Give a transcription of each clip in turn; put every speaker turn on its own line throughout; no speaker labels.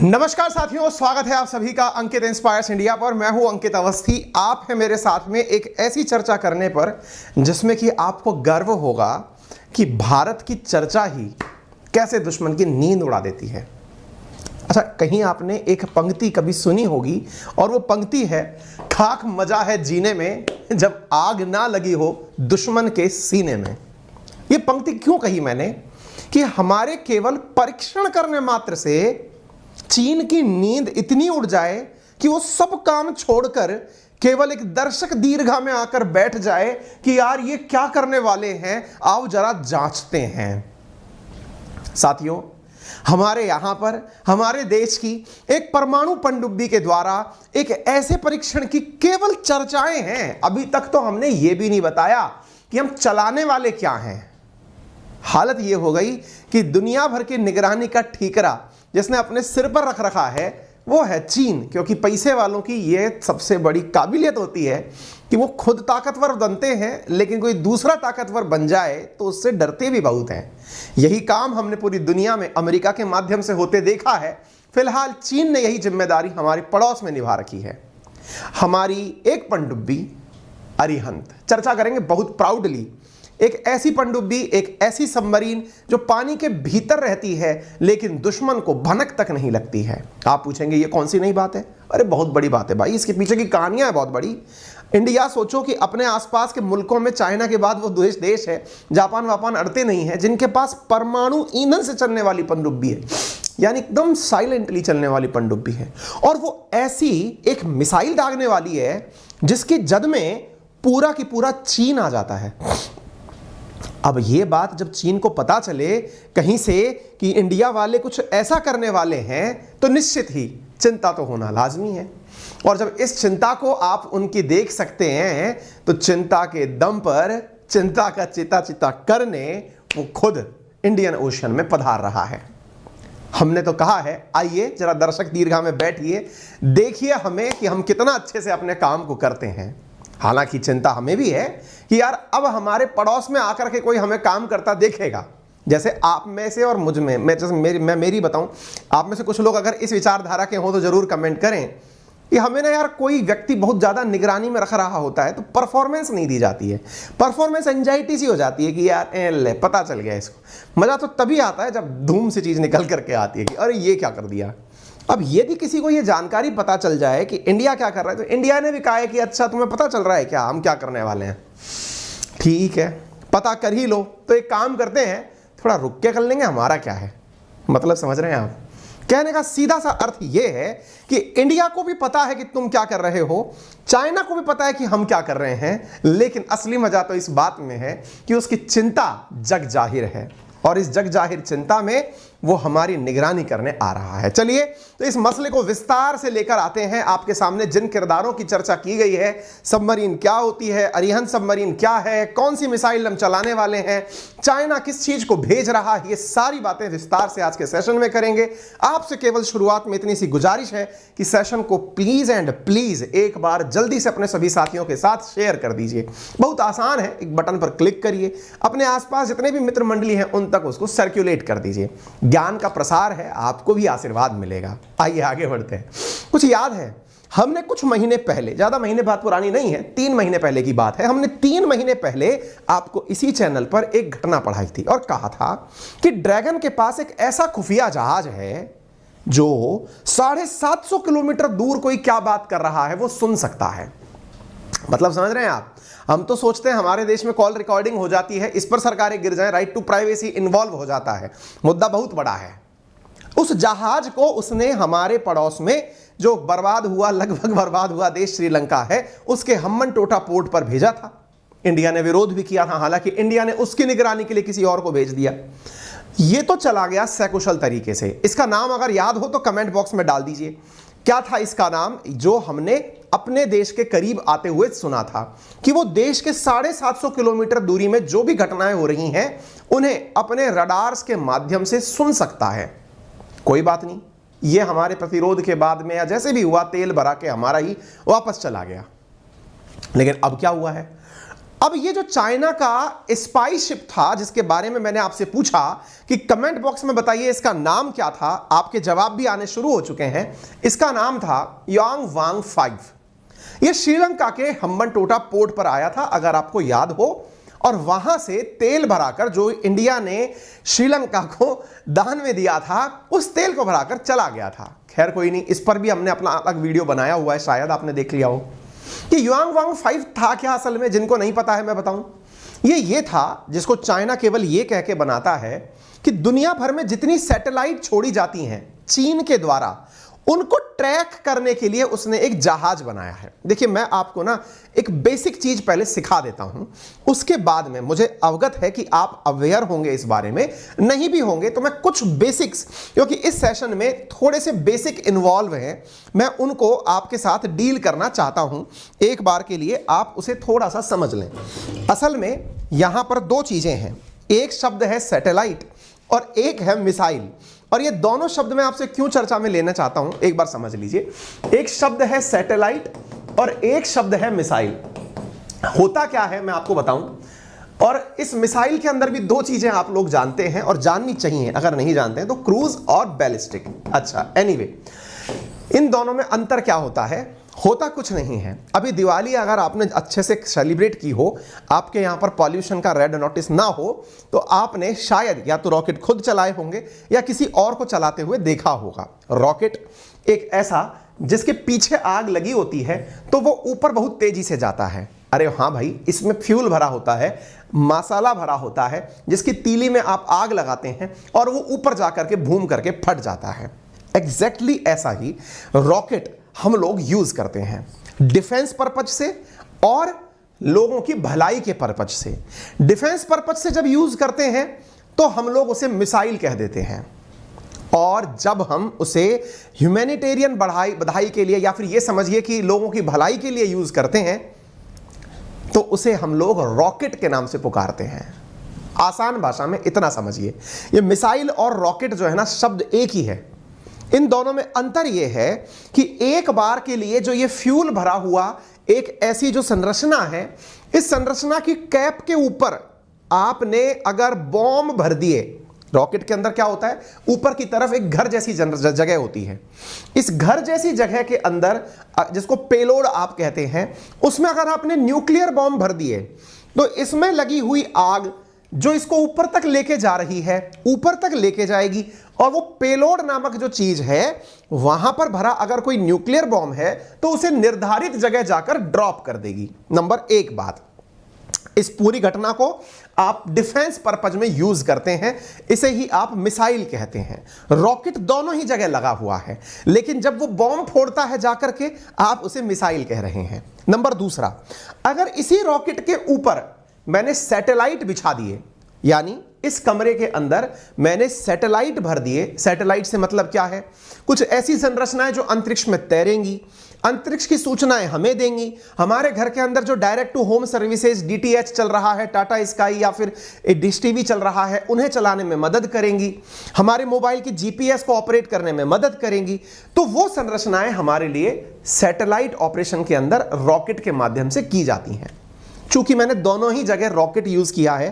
नमस्कार साथियों, स्वागत है आप सभी का अंकित इंस्पायर्स इंडिया पर। मैं हूं अंकित अवस्थी। आप हैं मेरे साथ में एक ऐसी चर्चा करने पर जिसमें कि आपको गर्व होगा कि भारत की चर्चा ही कैसे दुश्मन की नींद उड़ा देती है। अच्छा, कहीं आपने एक पंक्ति कभी सुनी होगी और वो पंक्ति है, खाक मजा है जीने में जब आग ना लगी हो दुश्मन के सीने में। ये पंक्ति क्यों कही मैंने कि हमारे केवल परीक्षण करने मात्र से चीन की नींद इतनी उड़ जाए कि वो सब काम छोड़कर केवल एक दर्शक दीर्घा में आकर बैठ जाए कि यार ये क्या करने वाले हैं, आओ जरा जांचते हैं। साथियों, हमारे यहां पर हमारे देश की एक परमाणु पनडुब्बी के द्वारा एक ऐसे परीक्षण की केवल चर्चाएं हैं। अभी तक तो हमने ये भी नहीं बताया कि हम चलाने वाले क्या हैं। हालत ये हो गई कि दुनिया भर की निगरानी का ठीकरा जिसने अपने सिर पर रख रखा है वो है चीन, क्योंकि पैसे वालों की ये सबसे बड़ी काबिलियत होती है कि वो खुद ताकतवर बनते हैं, लेकिन कोई दूसरा ताकतवर बन जाए तो उससे डरते भी बहुत हैं। यही काम हमने पूरी दुनिया में अमेरिका के माध्यम से होते देखा है। फिलहाल चीन ने यही जिम्मेदारी हमारे पड़ोस में निभा रखी है। हमारी एक पनडुब्बी अरिहंत, चर्चा करेंगे बहुत प्राउडली, एक ऐसी पनडुब्बी, एक ऐसी सबमरीन जो पानी के भीतर रहती है लेकिन दुश्मन को भनक तक नहीं लगती है। आप पूछेंगे ये कौन सी नई बात है? अरे बहुत बड़ी बात है भाई, इसके पीछे की कहानियां है बहुत बड़ी। इंडिया सोचो कि अपने आसपास के मुल्कों में चाइना के बाद वो देश है, जापान वापान अड़ते नहीं है, जिनके पास परमाणु ईंधन से चलने वाली पनडुब्बी है, यानी एकदम साइलेंटली चलने वाली पनडुब्बी है। और वो ऐसी एक मिसाइल दागने वाली है जिसकी जद में पूरा की पूरा चीन आ जाता है। अब ये बात जब चीन को पता चले कहीं से कि इंडिया वाले कुछ ऐसा करने वाले हैं तो निश्चित ही चिंता तो होना लाजमी है। और जब इस चिंता को आप उनकी देख सकते हैं तो चिंता के दम पर चिंता का चिता करने वो खुद इंडियन ओशन में पधार रहा है। हमने तो कहा है, आइए जरा दर्शक दीर्घा में बैठिए, देखिए हमें कि हम कितना अच्छे से अपने काम को करते हैं। हालांकि चिंता हमें भी है कि यार अब हमारे पड़ोस में आकर के कोई हमें काम करता देखेगा। जैसे आप में से और मुझ में, मैं मेरी बताऊं, आप में से कुछ लोग अगर इस विचारधारा के हों तो जरूर कमेंट करें कि हमें ना यार कोई व्यक्ति बहुत ज़्यादा निगरानी में रख रहा होता है तो परफॉर्मेंस नहीं दी जाती है, परफॉर्मेंस एंजाइटी सी हो जाती है कि यार ले पता चल गया इसको। मज़ा तो तभी आता है जब धूम से चीज़ निकल करके आती है कि अरे ये क्या कर दिया। अब यदि किसी को ये जानकारी पता चल जाए कि इंडिया क्या कर रहा है तो इंडिया ने भी कहा है कि अच्छा तुम्हें पता चल रहा है क्या हम क्या करने वाले हैं, ठीक है पता कर ही लो, तो एक काम करते हैं थोड़ा रुक के कर लेंगे, हमारा क्या है। मतलब समझ रहे हैं आप? कहने का सीधा सा अर्थ ये है कि इंडिया को भी पता है कि तुम क्या कर रहे हो, चाइना को भी पता है कि हम क्या कर रहे हैं, लेकिन असली मजा तो इस बात में है कि उसकी चिंता जग जाहिर है और इस जग जाहिर चिंता में वो हमारी निगरानी करने आ रहा है। चलिए तो इस मसले को विस्तार से लेकर आते हैं आपके सामने। जिन किरदारों की चर्चा की गई है, सबमरीन क्या होती है, अरिहंत सबमरीन क्या है, कौन सी मिसाइल हम चलाने वाले हैं, चाइना किस चीज को भेज रहा है, ये सारी बातें विस्तार से आज के सेशन में करेंगे। आपसे केवल शुरुआत में इतनी सी गुजारिश है कि सेशन को प्लीज एंड प्लीज एक बार जल्दी से अपने सभी साथियों के साथ शेयर कर दीजिए। बहुत आसान है, एक बटन पर क्लिक करिए, अपने आसपास जितने भी मित्र मंडली हैं उन तक उसको सर्कुलेट कर दीजिए। ज्ञान का प्रसार है, आपको भी आशीर्वाद मिलेगा। आइए आगे बढ़ते हैं। कुछ याद है, हमने कुछ महीने पहले, ज्यादा महीने बात पुरानी नहीं है, 3 महीने पहले की बात है, हमने 3 महीने पहले आपको इसी चैनल पर एक घटना पढ़ाई थी और कहा था कि ड्रैगन के पास एक ऐसा खुफिया जहाज है जो 750 किलोमीटर दूर कोई क्या बात कर रहा है वो सुन सकता है। मतलब समझ रहे हैं आप? हम तो सोचते हैं हमारे देश में कॉल रिकॉर्डिंग हो जाती है, इस पर सरकारें गिर जाएं, राइट टू प्राइवेसी इन्वॉल्व हो जाता है, मुद्दा बहुत बड़ा है। उस जहाज को उसने हमारे पड़ोस में जो बर्बाद हुआ, लगभग बर्बाद हुआ देश श्रीलंका है, उसके हम्बनटोटा पोर्ट पर भेजा था। इंडिया ने विरोध भी किया था, हालांकि इंडिया ने उसकी निगरानी के लिए किसी और को भेज दिया। ये तो चला गया सकुशल तरीके से। इसका नाम अगर याद हो तो कमेंट बॉक्स में डाल दीजिए, क्या था इसका नाम, जो हमने अपने देश के करीब आते हुए सुना था कि वो देश के 750 किलोमीटर दूरी में जो भी घटनाएं हो रही हैं उन्हें अपने रडार्स के माध्यम से सुन सकता है। कोई बात नहीं, ये हमारे प्रतिरोध के बाद में या जैसे भी हुआ तेल भरा के हमारा ही वापस चला गया। लेकिन अब क्या हुआ है? अब ये जो चाइना का स्पाई शिप था जिसके बारे में मैंने आपसे पूछा कि कमेंट बॉक्स में बताइए इसका नाम क्या था, आपके जवाब भी आने शुरू हो चुके हैं। इसका नाम था यांग वांग 5। यह श्रीलंका के हम्बनटोटा पोर्ट पर आया था, अगर आपको याद हो, और वहां से तेल भराकर, जो इंडिया ने श्रीलंका को दान में दिया था, उस तेल को भराकर चला गया था। खैर कोई नहीं, इस पर भी हमने अपना अलग वीडियो बनाया हुआ है, शायद आपने देख लिया हो कि यांग वांग 5 था क्या असल में। जिनको नहीं पता है मैं बताऊं, ये था जिसको चाइना केवल ये कह के बनाता है कि दुनिया भर में जितनी सैटेलाइट छोड़ी जाती हैं चीन के द्वारा, उनको ट्रैक करने के लिए उसने एक जहाज बनाया है। देखिए, मैं आपको ना एक बेसिक चीज पहले सिखा देता हूं, उसके बाद में मुझे अवगत है कि आप अवेयर होंगे इस बारे में, नहीं भी होंगे तो मैं कुछ बेसिक्स, क्योंकि इस सेशन में थोड़े से बेसिक इन्वॉल्व हैं, मैं उनको आपके साथ डील करना चाहता हूं। एक बार के लिए आप उसे थोड़ा सा समझ लें। असल में यहां पर दो चीजें हैं, एक शब्द है सैटेलाइट और एक है मिसाइल। और ये दोनों शब्द मैं आपसे क्यों चर्चा में लेना चाहता हूं, एक बार समझ लीजिए। एक शब्द है सैटेलाइट और एक शब्द है मिसाइल। होता क्या है मैं आपको बताऊं, और इस मिसाइल के अंदर भी दो चीजें आप लोग जानते हैं और जाननी चाहिए, अगर नहीं जानते हैं तो क्रूज और बैलिस्टिक। अच्छा, एनीवे, इन दोनों में अंतर क्या होता है? होता कुछ नहीं है। अभी दिवाली अगर आपने अच्छे से सेलिब्रेट की हो, आपके यहाँ पर पॉल्यूशन का रेड नोटिस ना हो, तो आपने शायद या तो रॉकेट खुद चलाए होंगे या किसी और को चलाते हुए देखा होगा। रॉकेट एक ऐसा जिसके पीछे आग लगी होती है तो वो ऊपर बहुत तेजी से जाता है। अरे हाँ भाई, इसमें फ्यूल भरा होता है, मसाला भरा होता है, जिसकी तीली में आप आग लगाते हैं और वो ऊपर जाकर के भूम करके फट जाता है। एग्जैक्टली ऐसा ही रॉकेट हम लोग यूज करते हैं, डिफेंस पर्पज से और लोगों की भलाई के पर्पज से। डिफेंस पर्पज से जब यूज करते हैं तो हम लोग उसे मिसाइल कह देते हैं, और जब हम उसे ह्यूमैनिटेरियन बढ़ाई के लिए, या फिर ये समझिए कि लोगों की भलाई के लिए यूज करते हैं, तो उसे हम लोग रॉकेट के नाम से पुकारते हैं। आसान भाषा में इतना समझिए, ये मिसाइल और रॉकेट जो है ना, शब्द एक ही है। इन दोनों में अंतर यह है कि एक बार के लिए जो ये फ्यूल भरा हुआ एक ऐसी जो संरचना है, इस संरचना की कैप के ऊपर आपने अगर बॉम्ब भर दिए, रॉकेट के अंदर क्या होता है, ऊपर की तरफ एक घर जैसी जगह होती है। इस घर जैसी जगह के अंदर, जिसको पेलोड आप कहते हैं, उसमें अगर आपने न्यूक्लियर बॉम्ब भर दिए तो इसमें लगी हुई आग जो इसको ऊपर तक लेके जा रही है, ऊपर तक लेके जाएगी, और वो पेलोड नामक जो चीज है वहां पर भरा अगर कोई न्यूक्लियर बॉम्ब है तो उसे निर्धारित जगह जाकर ड्रॉप कर देगी। नंबर एक बात, इस पूरी घटना को आप डिफेंस पर्पज में यूज करते हैं, इसे ही आप मिसाइल कहते हैं। रॉकेट दोनों ही जगह लगा हुआ है, लेकिन जब वो बॉम्ब फोड़ता है जाकर के, आप उसे मिसाइल कह रहे हैं। नंबर दूसरा, अगर इसी रॉकेट के ऊपर मैंने सैटेलाइट बिछा दिए, यानी इस कमरे के अंदर मैंने सैटेलाइट भर दिए। सैटेलाइट से मतलब क्या है? कुछ ऐसी संरचनाएं जो अंतरिक्ष में तैरेंगी, अंतरिक्ष की सूचनाएं हमें देंगी। हमारे घर के अंदर जो direct to home services DTH चल रहा है, टाटा स्काई या फिर डिश टीवी चल रहा है, उन्हें चलाने में मदद करेंगी। हमारे मोबाइल की जीपीएस को ऑपरेट करने में मदद करेंगी। तो वो संरचनाएं हमारे लिए सैटेलाइट ऑपरेशन के अंदर रॉकेट के माध्यम से की जाती हैं। चूंकि मैंने दोनों ही जगह रॉकेट यूज किया है,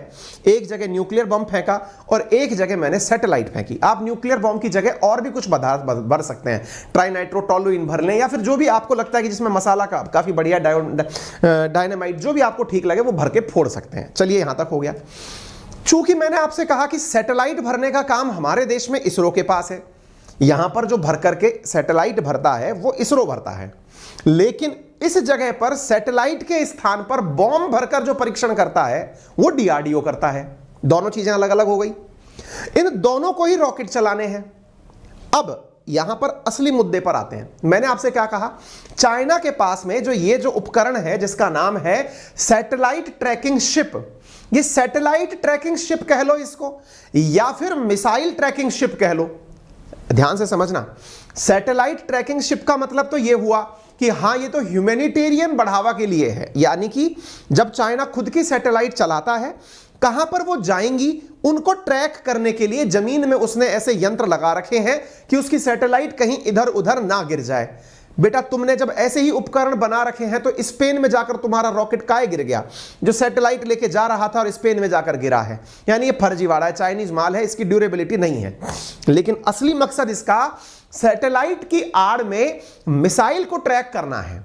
एक जगह न्यूक्लियर बम फेंका और एक जगह मैंने सैटेलाइट फेंकी। आप न्यूक्लियर बम की जगह और भी कुछ पदार्थ भर सकते हैं, ट्राइनाइट्रोटोलुइन भर लें, या फिर जो भी आपको लगता है कि जिसमें मसाला का काफी बढ़िया डायनामाइट, जो भी आपको ठीक लगे वो भर के फोड़ सकते हैं। चलिए, यहां तक हो गया। चूंकि मैंने आपसे कहा कि सैटेलाइट भरने का काम हमारे देश में इसरो के पास है, यहां पर जो भर करके सैटेलाइट भरता है वो इसरो भरता है, लेकिन इस जगह पर सैटेलाइट के स्थान पर बॉम्ब भरकर जो परीक्षण करता है वो डीआरडीओ करता है। दोनों चीजें अलग अलग हो गई, इन दोनों को ही रॉकेट चलाने हैं। अब यहां पर असली मुद्दे पर आते हैं। मैंने आपसे क्या कहा, चाइना के पास में जो उपकरण है जिसका नाम है सैटेलाइट ट्रैकिंग शिप, ये सैटेलाइट ट्रैकिंग शिप कह लो इसको, या फिर मिसाइल ट्रैकिंग शिप कह लो। ध्यान से समझना, सैटेलाइट ट्रैकिंग शिप का मतलब तो यह हुआ कि हां, ये तो ह्यूमैनिटेरियन बढ़ावा के लिए है, यानी कि जब चाइना खुद की सैटेलाइट चलाता है, कहां पर वो जाएंगी उनको ट्रैक करने के लिए जमीन में उसने ऐसे यंत्र लगा रखे हैं कि उसकी सैटेलाइट कहीं इधर उधर ना गिर जाए। बेटा तुमने जब ऐसे ही उपकरण बना रखे हैं तो स्पेन में जाकर तुम्हारा रॉकेट काहे गिर गया, जो सैटेलाइट लेके जा रहा था और स्पेन में जाकर गिरा है। यानी ये फर्जीवाड़ा है, चाइनीज माल है, इसकी ड्यूरेबिलिटी नहीं है। लेकिन असली मकसद इसका सैटेलाइट की आड़ में मिसाइल को ट्रैक करना है।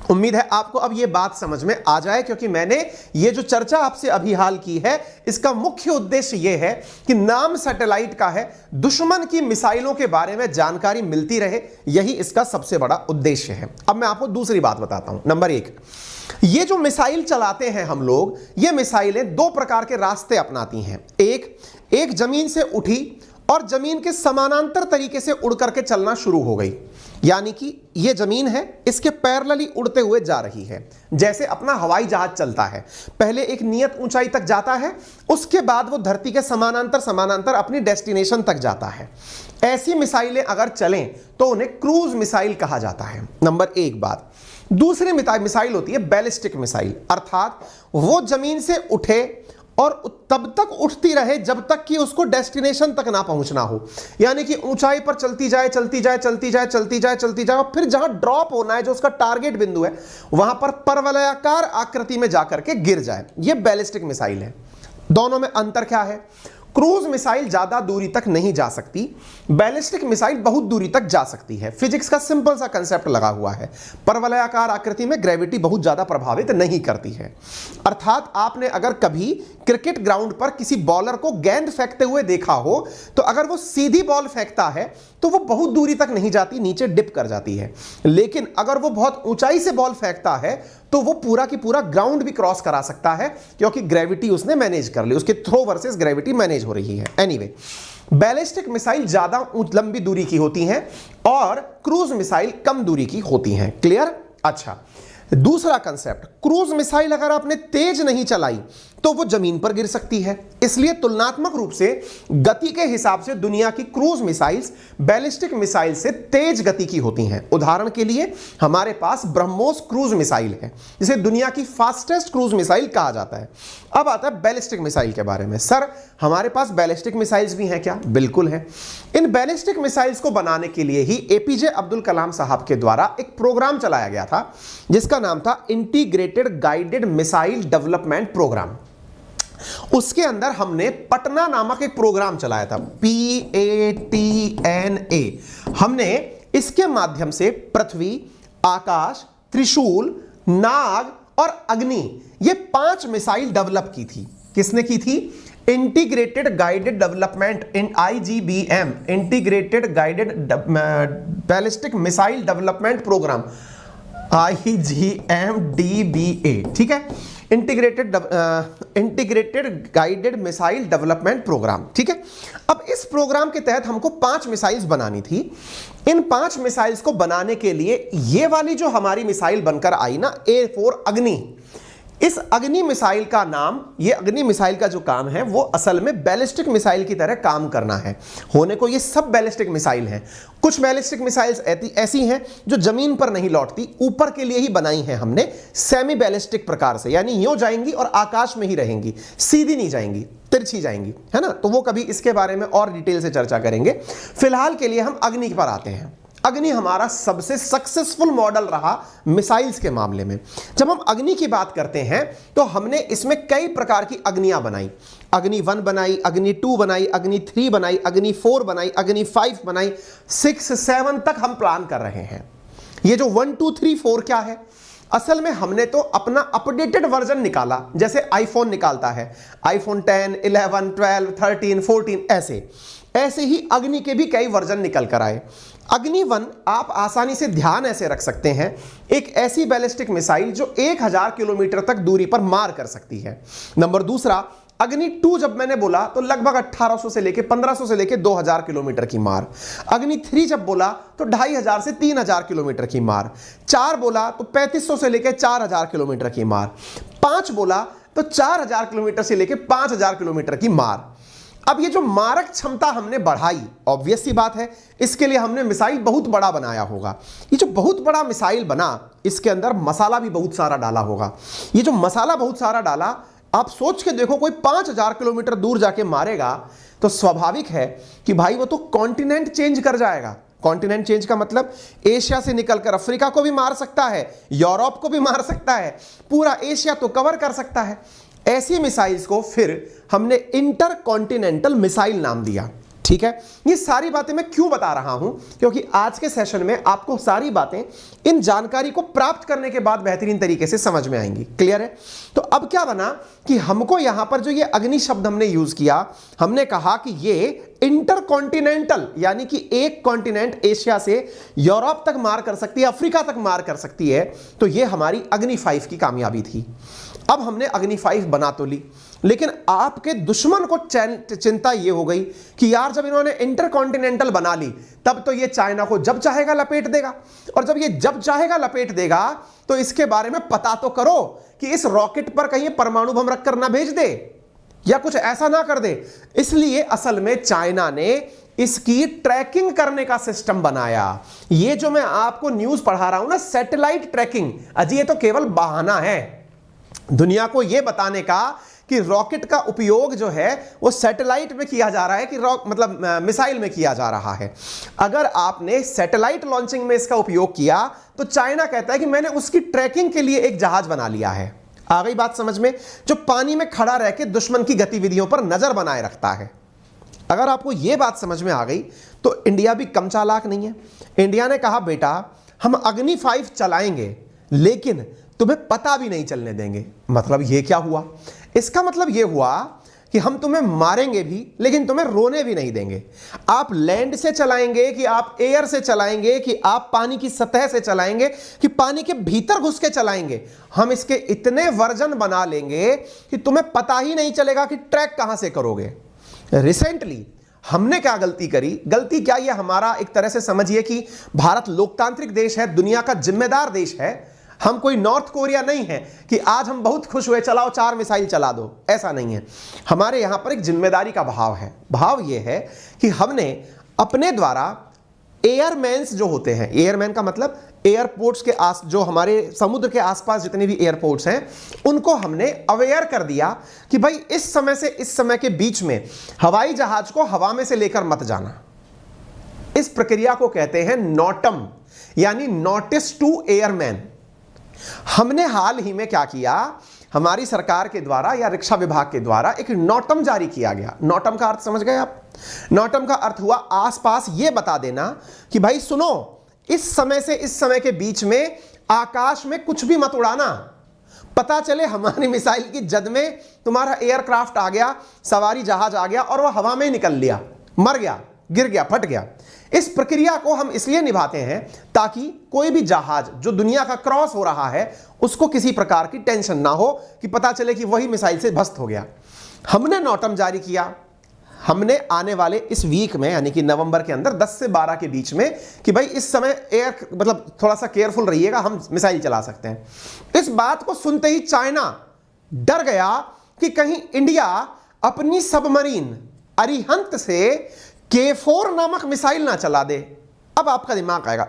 उम्मीद है आपको अब यह बात समझ में आ जाए, क्योंकि मैंने ये जो चर्चा आपसे अभी हाल की है इसका मुख्य उद्देश्य यह है कि नाम सैटेलाइट का है, दुश्मन की मिसाइलों के बारे में जानकारी मिलती रहे, यही इसका सबसे बड़ा उद्देश्य है। अब मैं आपको दूसरी बात बताता हूं। नंबर 1, ये जो मिसाइल चलाते हैं हम लोग, ये मिसाइलें दो प्रकार के रास्ते अपनाती हैं। एक जमीन से उठी और जमीन के समानांतर तरीके से उड़ करके चलना शुरू हो गई, यानी कि ये जमीन है, इसके पैरेलली उड़ते हुए जा रही है, जैसे अपना हवाई जहाज चलता है। पहले एक नियत ऊंचाई तक जाता है, उसके बाद वो धरती के समानांतर अपनी डेस्टिनेशन तक जाता है। ऐसी मिसाइलें अगर चलें तो उन्हें क्रूज मिसाइल कहा जाता है। नंबर 1 बात। दूसरी मिसाइल होती है बैलिस्टिक मिसाइल, अर्थात वो जमीन से उठे और तब तक उठती रहे जब तक कि उसको डेस्टिनेशन तक ना पहुंचना हो, यानी कि ऊंचाई पर चलती जाए और फिर जहां ड्रॉप होना है, जो उसका टारगेट बिंदु है, वहां पर परवलयाकार आकृति में जाकर के गिर जाए। यह बैलिस्टिक मिसाइल है। दोनों में अंतर क्या है? क्रूज मिसाइल ज्यादा दूरी तक नहीं जा सकती, बैलिस्टिक मिसाइल बहुत दूरी तक जा सकती है। फिजिक्स का सिंपल सा कंसेप्ट लगा हुआ है, परवलयाकार आकृति में ग्रेविटी बहुत ज्यादा प्रभावित नहीं करती है। अर्थात आपने अगर कभी क्रिकेट ग्राउंड पर किसी बॉलर को गेंद फेंकते हुए देखा हो, तो अगर वो सीधी बॉल फेंकता है तो वो बहुत दूरी तक नहीं जाती, नीचे डिप कर जाती है। लेकिन अगर वो बहुत ऊंचाई से बॉल फेंकता है तो वो पूरा की पूरा ग्राउंड भी क्रॉस करा सकता है, क्योंकि ग्रेविटी उसने मैनेज कर ली, उसके थ्रो वर्सेस ग्रेविटी मैनेज हो रही है। एनीवे, बैलिस्टिक मिसाइल ज्यादा लंबी दूरी की होती हैं और क्रूज मिसाइल कम दूरी की होती हैं। क्लियर? अच्छा, दूसरा कंसेप्ट, क्रूज मिसाइल अगर आपने तेज नहीं चलाई तो वो जमीन पर गिर सकती है, इसलिए तुलनात्मक रूप से गति के हिसाब से दुनिया की क्रूज मिसाइल्स बैलिस्टिक मिसाइल से तेज गति की होती हैं। उदाहरण के लिए हमारे पास ब्रह्मोस क्रूज मिसाइल है, जिसे दुनिया की फास्टेस्ट क्रूज मिसाइल कहा जाता है। अब आता है बैलिस्टिक मिसाइल के बारे में। सर, हमारे पास बैलिस्टिक मिसाइल्स भी हैं क्या? बिल्कुल है। इन बैलिस्टिक मिसाइल्स को बनाने के लिए ही एपीजे अब्दुल कलाम साहब के द्वारा एक प्रोग्राम चलाया गया था, जिसका नाम था integrated guided missile development programme. उसके अंदर हमने पटना नामक एक प्रोग्राम चलाया था, PATNA। हमने इसके माध्यम से पृथ्वी, आकाश, त्रिशूल, नाग और अग्नि, ये 5 मिसाइल डेवलप की थी। किसने की थी? Integrated guided development, IGBM, integrated guided ballistic missile development programme, IGMDBA। ठीक है, integrated guided missile development programme. ठीक है, अब इस प्रोग्राम के तहत हमको 5 मिसाइल्स बनानी थी। इन 5 मिसाइल्स को बनाने के लिए ये वाली जो हमारी मिसाइल बनकर आई ना, A4 अग्नि, इस अग्नि मिसाइल का नाम, ये अग्नि मिसाइल का जो काम है वो असल में बैलिस्टिक मिसाइल की तरह काम करना है। होने को ये सब बैलिस्टिक मिसाइल हैं। कुछ बैलिस्टिक मिसाइल्स ऐसी हैं जो जमीन पर नहीं लौटती, ऊपर के लिए ही बनाई हैं हमने सेमी बैलिस्टिक प्रकार से, यानी यूं जाएंगी और आकाश में ही रहेंगी, सीधी नहीं जाएंगी, तिरछी जाएंगी, है ना। तो वो कभी इसके बारे में और डिटेल से चर्चा करेंगे। फिलहाल के लिए हम अग्नि पर आते हैं। अग्नि हमारा सबसे सक्सेसफुल मॉडल रहा मिसाइल्स के मामले में। जब हम अग्नि की बात करते हैं तो हमने इसमें कई प्रकार की अग्नियां बनाई। अग्नि 1 बनाई, अग्नि 2 बनाई, अग्नि 3 बनाई, अग्नि 4 बनाई, अग्नि 5 बनाई, 6, 7 तक हम प्लान कर रहे हैं। ये जो 1, 2, 3, 4 क्या है? असल में हमने तो अपना अपडेटेड वर्जन निकाला, जैसे आईफोन निकालता है, आईफोन 10, 11, 12, 13, 14, ऐसे ही अग्नि के भी कई वर्जन निकल कर आए। अग्नि 1 आप आसानी से ध्यान ऐसे रख सकते हैं, एक ऐसी बैलिस्टिक मिसाइल जो 1000 किलोमीटर तक दूरी पर मार कर सकती है। नंबर दूसरा, अग्नि 2 जब मैंने बोला तो लगभग 1800 से लेके 1500 से लेके 2000 किलोमीटर की मार। अग्नि 3 जब बोला तो 2500 से 3000 किलोमीटर की मार। 4 बोला तो 3500 से लेके 4000 किलोमीटर की मार। 5 बोला तो 4000 किलोमीटर से लेके 5000 किलोमीटर की मार। अब ये जो मारक क्षमता हमने बढ़ाई, ऑब्वियस सी बात है, इसके लिए हमने मिसाइल बहुत बड़ा बनाया होगा। ये जो बहुत बड़ा मिसाइल बना, इसके अंदर मसाला भी बहुत सारा डाला होगा। ये जो मसाला बहुत सारा डाला, आप सोच के देखो, कोई 5000 किलोमीटर दूर जाके मारेगा तो स्वाभाविक है कि भाई वो तो कॉन्टिनेंट चेंज कर जाएगा, कॉन्टिनेंट चेंज का मतलब एशिया से निकलकर अफ्रीका को भी मार सकता है, यूरोप को भी मार सकता है, पूरा एशिया तो कवर कर सकता है। ऐसी मिसाइल्स को फिर हमने इंटर कॉन्टिनेंटल मिसाइल नाम दिया। ठीक है, ये सारी बातें मैं क्यों बता रहा हूं, क्योंकि आज के सेशन में आपको सारी बातें इन जानकारी को प्राप्त करने के बाद बेहतरीन तरीके से समझ में आएंगी। क्लियर है? तो अब क्या बना कि हमको यहां पर जो ये अग्नि शब्द हमने यूज किया, हमने कहा कि ये इंटरकॉन्टिनेंटल, यानी कि एक कॉन्टिनेंट एशिया से यूरोप तक मार कर सकती है, अफ्रीका तक मार कर सकती है। तो ये हमारी अग्नि 5 की कामयाबी थी। अब हमने अग्नि 5 बना तो ली, लेकिन आपके दुश्मन को चिंता ये हो गई कि यार जब इन्होंने इंटरकॉन्टिनेंटल बना ली, तब तो ये चाइना को जब चाहेगा लपेट देगा, और जब ये जब चाहेगा लपेट देगा तो इसके बारे में पता तो करो कि इस रॉकेट पर कहीं परमाणु बम रखकर ना भेज दे या कुछ ऐसा ना कर दे। इसलिए असल में चाइना ने इसकी ट्रैकिंग करने का सिस्टम बनाया। ये जो मैं आपको न्यूज पढ़ा रहा हूं ना, सैटेलाइट ट्रैकिंग, अजी ये तो केवल बहाना है दुनिया को यह बताने का कि रॉकेट का उपयोग जो है वो सैटेलाइट में किया जा रहा है, कि मिसाइल में किया जा रहा है। अगर आपने सैटेलाइट लॉन्चिंग में इसका उपयोग किया तो चाइना कहता है कि मैंने उसकी ट्रैकिंग के लिए एक जहाज बना लिया है। आ गई बात समझ में? जो पानी में खड़ा रह के दुश्मन की गतिविधियों पर नजर बनाए रखता है। अगर आपको यह बात समझ में आ गई तो इंडिया भी कम चालाक नहीं है। इंडिया ने कहा बेटा हम अग्नि 5 चलाएंगे, लेकिन तुम्हें पता भी नहीं चलने देंगे। मतलब ये क्या हुआ? इसका मतलब ये हुआ कि हम तुम्हें मारेंगे भी, लेकिन तुम्हें रोने भी नहीं देंगे। आप लैंड से चलाएंगे कि आप एयर से चलाएंगे, कि आप पानी की सतह से चलाएंगे, कि पानी के भीतर घुस के चलाएंगे, हम इसके इतने वर्जन बना लेंगे कि तुम्हें पता ही नहीं चलेगा कि ट्रैक कहां से करोगे। रिसेंटली हमने क्या गलती करी? गलती क्या, ये हमारा एक तरह से समझिए कि भारत लोकतांत्रिक देश है, दुनिया का जिम्मेदार देश है। हम कोई नॉर्थ कोरिया नहीं है कि आज हम बहुत खुश हुए चलाओ 4 मिसाइल चला दो, ऐसा नहीं है। हमारे यहां पर एक जिम्मेदारी का भाव है। भाव यह है कि हमने अपने द्वारा एयरमैन्स जो होते हैं, एयरमैन का मतलब एयरपोर्ट्स के जो हमारे समुद्र के आसपास जितने भी एयरपोर्ट्स हैं, उनको हमने अवेयर कर दिया कि भाई इस समय से इस समय के बीच में हवाई जहाज को हवा में से लेकर मत जाना। इस प्रक्रिया को कहते हैं नॉटम, यानी नोटिस टू एयरमैन। हमने हाल ही में क्या किया, हमारी सरकार के द्वारा या रक्षा विभाग के द्वारा एक नोटम जारी किया गया। नोटम का अर्थ समझ गए आप? नोटम का अर्थ हुआ आसपास यह बता देना कि भाई सुनो, इस समय से इस समय के बीच में आकाश में कुछ भी मत उड़ाना। पता चले हमारी मिसाइल की जद में तुम्हारा एयरक्राफ्ट आ गया, सवारी जहाज आ गया और वह हवा में ही निकल लिया, मर गया, गिर गया, फट गया। इस प्रक्रिया को हम इसलिए निभाते हैं ताकि कोई भी जहाज जो दुनिया का क्रॉस हो रहा है उसको किसी प्रकार की टेंशन ना हो कि पता चले कि वही मिसाइल से ध्वस्त हो गया। हमने नोटम जारी किया। हमने आने वाले इस वीक में, यानी कि नवंबर के अंदर 10 से 12 के बीच में, कि भाई इस समय थोड़ा सा केयरफुल रहिएगा, हम मिसाइल चला सकते हैं। इस बात को सुनते ही चाइना डर गया कि कहीं इंडिया अपनी सबमरीन अरिहंत से K4 नामक मिसाइल ना चला दे। अब आपका दिमाग आएगा,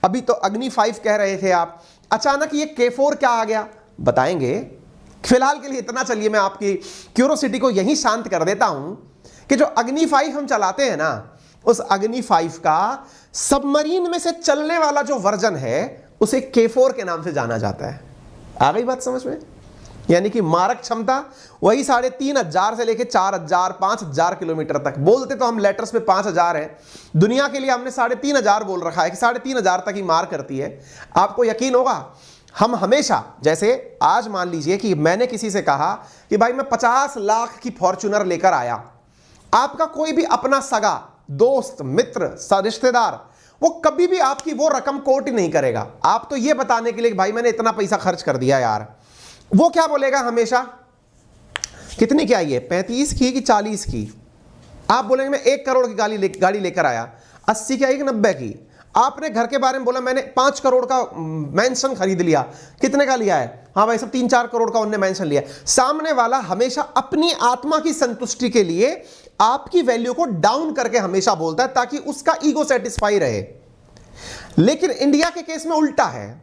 अभी तो अग्नि 5 कह रहे थे आप, अचानक ये K4 क्या आ गया? बताएंगे। फिलहाल के लिए इतना चलिए मैं आपकी क्यूरोसिटी को यहीं शांत कर देता हूं कि जो अग्नि 5 हम चलाते हैं ना, उस अग्नि 5 का सबमरीन में से चलने वाला जो वर्जन है उसे K4 के नाम से जाना जाता है। आ गई बात समझ में? यानी कि मारक क्षमता वही 3,500 से लेके 4,000 5,000 किलोमीटर तक। बोलते तो हम लेटर्स पे 5,000 है, दुनिया के लिए हमने 3,500 बोल रखा है कि 3,500 तक ही मार करती है। आपको यकीन होगा, हम हमेशा, जैसे आज मान लीजिए कि मैंने किसी से कहा कि भाई मैं 50 लाख की फॉर्च्यूनर लेकर आया, आपका कोई भी अपना सगा दोस्त मित्र रिश्तेदार वो कभी भी आपकी वो रकम कोट ही नहीं करेगा। आप तो ये बताने के लिए कि भाई मैंने इतना पैसा खर्च कर दिया यार, वो क्या बोलेगा हमेशा, कितनी क्या ये 35 की कि 40 की? आप बोलेंगे मैं 1 करोड़ की गाड़ी लेकर आया। 80 की आई कि 90 की? आपने घर के बारे में बोला मैंने 5 करोड़ का मैंशन खरीद लिया। कितने का लिया है? हाँ भाई सब 3-4 करोड़ का उनने मैंशन लिया। सामने वाला हमेशा अपनी आत्मा की संतुष्टि के लिए आपकी वैल्यू को डाउन करके हमेशा बोलता है ताकि उसका ईगो सेटिस्फाई रहे। लेकिन इंडिया के केस में उल्टा है।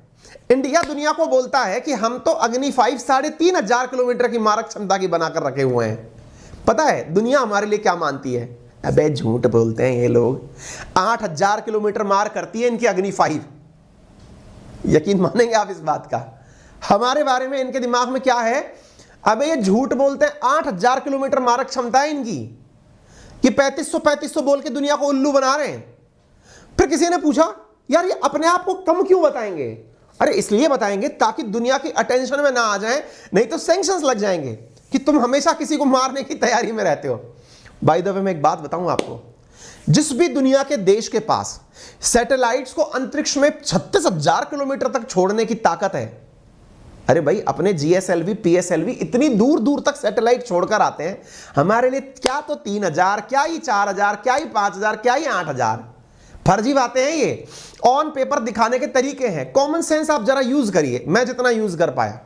इंडिया दुनिया को बोलता है कि हम तो अग्नि 5 3,500 किलोमीटर की मारक क्षमता की बनाकर रखे हुए हैं। पता है दुनिया हमारे लिए क्या मानती है? अबे झूठ बोलते हैं ये लोग। 8000 किलोमीटर मार करती है इनकी अग्नि 5। यकीन मानेंगे आप इस बात का? हमारे बारे में इनके दिमाग में क्या है, अबे ये झूठ बोलते हैं। 8000 किलोमीटर मारक क्षमता है इनकी, कि 3500 बोल के दुनिया को उल्लू बना रहे हैं। फिर किसी ने पूछा यार ये अपने आप को कम क्यों बताएंगे? अरे इसलिए बताएंगे ताकि दुनिया की अटेंशन में ना आ जाएं, नहीं तो सैंक्शंस लग जाएंगे कि तुम हमेशा किसी को मारने की तैयारी में रहते हो। बाय द वे मैं एक बात बताऊं आपको, जिस भी दुनिया के देश के पास सैटेलाइट्स को अंतरिक्ष में 36,000 किलोमीटर तक छोड़ने की ताकत है, अरे भाई अपने जीएसएलवी पीएसएलवी इतनी दूर दूर तक सैटेलाइट छोड़कर आते हैं, हमारे लिए क्या तो 3,000, क्या ही 4,000, क्या ही 5,000, क्या ही 8,000। फर्जी बातें हैं ये, ऑन पेपर दिखाने के तरीके हैं। कॉमन सेंस आप जरा यूज करिए, मैं जितना यूज कर पाया।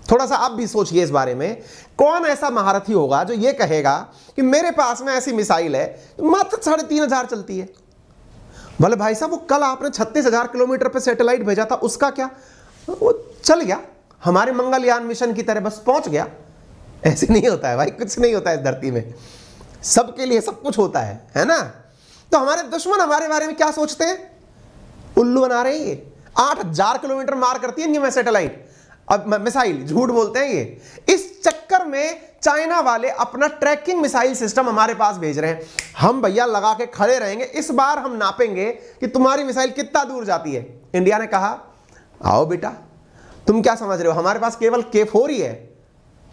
थोड़ा सा आप भी सोचिए इस बारे में, कौन ऐसा महारथी होगा जो ये कहेगा कि मेरे पास में ऐसी मिसाइल है मात्र 3,500 चलती है। बोले भाई साहब वो कल आपने 36,000 किलोमीटर पे सैटेलाइट भेजा था, उसका क्या? वो चल गया हमारे मंगलयान मिशन की तरह, बस पहुंच गया। ऐसे नहीं होता है भाई, कुछ नहीं होता है इस धरती में, सबके लिए सब कुछ होता है ना? तो हमारे दुश्मन हमारे बारे में क्या सोचते हैं? उल्लू बना रहे हैं ये। 8,000 किलोमीटर मार करती है इनकी सैटेलाइट, अब मिसाइल, झूठ बोलते हैं ये। इस चक्कर में चाइना वाले अपना ट्रैकिंग मिसाइल सिस्टम हमारे पास भेज रहे हैं। हम भैया लगा के खड़े रहेंगे, इस बार हम नापेंगे कि तुम्हारी मिसाइल कितना दूर जाती है। इंडिया ने कहा आओ बेटा, तुम क्या समझ रहे हो, हमारे पास केवल K4 ही है,